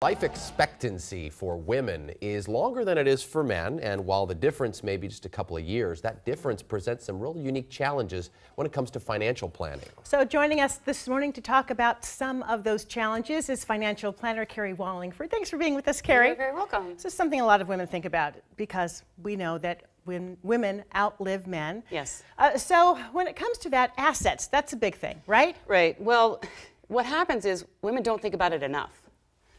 Life expectancy for women is longer than it is for men, and while the difference may be just a couple of years, that difference presents some real unique challenges when it comes to financial planning. So joining us this morning to talk about some of those challenges is financial planner Carrie Wallingford. Thanks for being with us, Carrie. You're very welcome. This is something a lot of women think about because we know that when women outlive men. Yes. So when it comes to that, assets, that's a big thing, right? Right. Well, what happens is women don't think about it enough.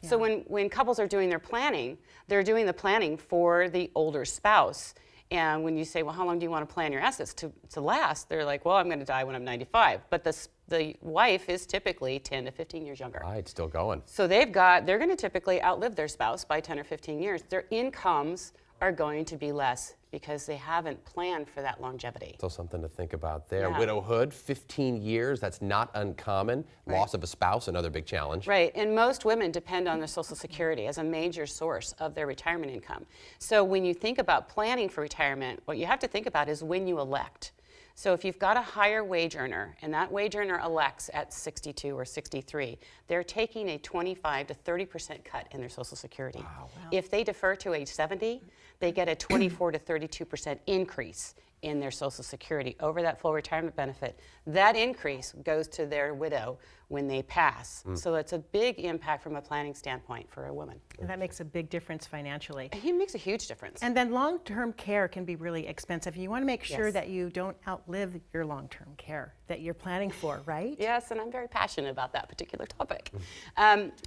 Yeah. So when couples are doing their planning, they're doing the planning for the older spouse. And when you say, well, how long do you want to plan your assets to last? They're like, well, I'm going to die when I'm 95. But the wife is typically 10 to 15 years younger. Right, still going. So they're going to typically outlive their spouse by 10 or 15 years. Their incomes are going to be less because they haven't planned for that longevity. So something to think about there. Yeah. Widowhood, 15 years, that's not uncommon. Right. Loss of a spouse, another big challenge. Right, and most women depend on their Social Security as a major source of their retirement income. So when you think about planning for retirement, what you have to think about is when you elect. So if you've got a higher wage earner and that wage earner elects at 62 or 63, they're taking a 25 to 30% cut in their Social Security. Wow. If they defer to age 70, they get a 24 to 32% increase in their Social Security over that full retirement benefit. That increase goes to their widow when they pass. So it's a big impact from a planning standpoint for a woman. And that makes a big difference financially. It makes a huge difference. And then long-term care can be really expensive. You want to make sure Yes. that you don't outlive your long-term care that you're planning for, right? Yes, and I'm very passionate about that particular topic.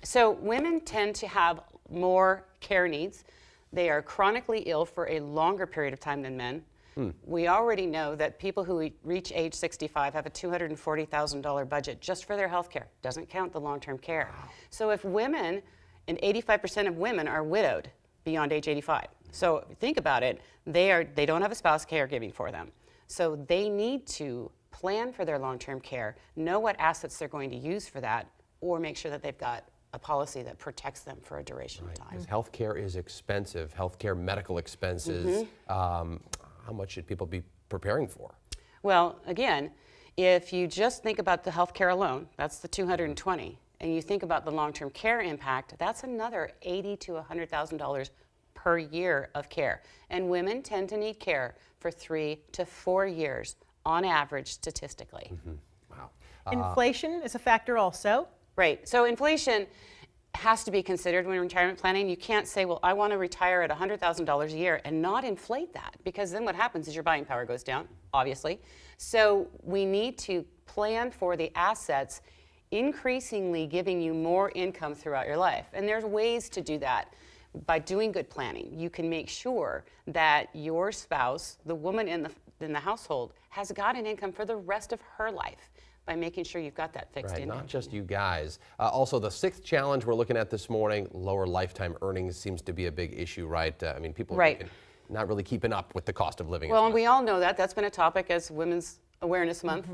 So women tend to have more care needs. They are chronically ill for a longer period of time than men. We already know that people who reach age 65 have a $240,000 budget just for their health care. Doesn't count the long-term care. Wow. So if women, and 85% of women are widowed beyond age 85. So if you think about it, they don't have a spouse caregiving for them. So they need to plan for their long-term care, know what assets they're going to use for that, or make sure that they've got a policy that protects them for a duration of time. Because healthcare is expensive. Healthcare, medical expenses. How much should people be preparing for? Well, again, if you just think about the health care alone, that's the $220, and you think about the long-term care impact, that's another $80,000 to $100,000 per year of care. And women tend to need care for 3 to 4 years on average statistically. Wow. Inflation is a factor also. Right. So inflation has to be considered when retirement planning. You can't say, well, I want to retire at $100,000 a year and not inflate that, because then what happens is your buying power goes down, obviously. So we need to plan for the assets increasingly giving you more income throughout your life. And there's ways to do that. By doing good planning, you can make sure that your spouse, the woman in the household, has got an income for the rest of her life, by making sure you've got that fixed income. Not just you guys. Also, the sixth challenge we're looking at this morning, lower lifetime earnings seems to be a big issue, right? I mean, people are not really keeping up with the cost of living. Well, and we all know that. That's been a topic as Women's Awareness Month.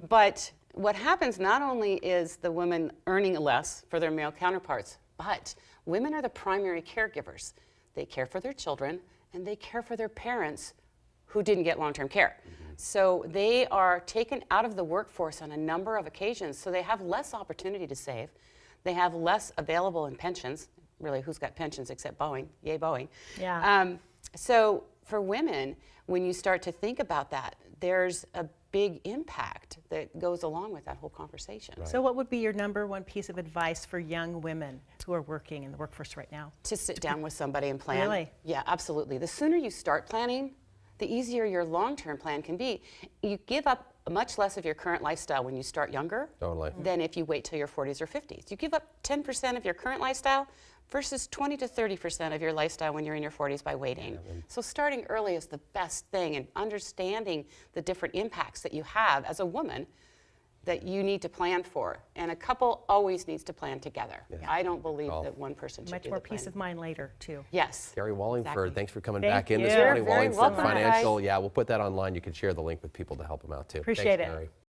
But what happens not only is the women earning less for their male counterparts, but women are the primary caregivers. They care for their children and they care for their parents who didn't get long-term care. So they are taken out of the workforce on a number of occasions, so they have less opportunity to save. They have less available in pensions. Really, who's got pensions except Boeing? Yay, Boeing. Yeah. So for women, when you start to think about that, there's a big impact that goes along with that whole conversation. Right. So what would be your number one piece of advice for young women who are working in the workforce right now? To sit down with somebody and plan. Really? Yeah, absolutely. The sooner you start planning, the easier your long-term plan can be. You give up much less of your current lifestyle when you start younger than if you wait till your 40s or 50s. You give up 10% of your current lifestyle versus 20 to 30% of your lifestyle when you're in your 40s by waiting. So starting early is the best thing, and understanding the different impacts that you have as a woman that you need to plan for. And a couple always needs to plan together. Yeah. I don't believe that one person should Much do more the peace planning. of mind later, too. Yes. Carrie Wallingford, Exactly. thanks for coming Thank back in this you. morning. You're very Wallingford welcome, Financial. guys. Yeah, we'll put that online. You can share the link with people to help them out, too. Appreciate Thanks, it. Carrie.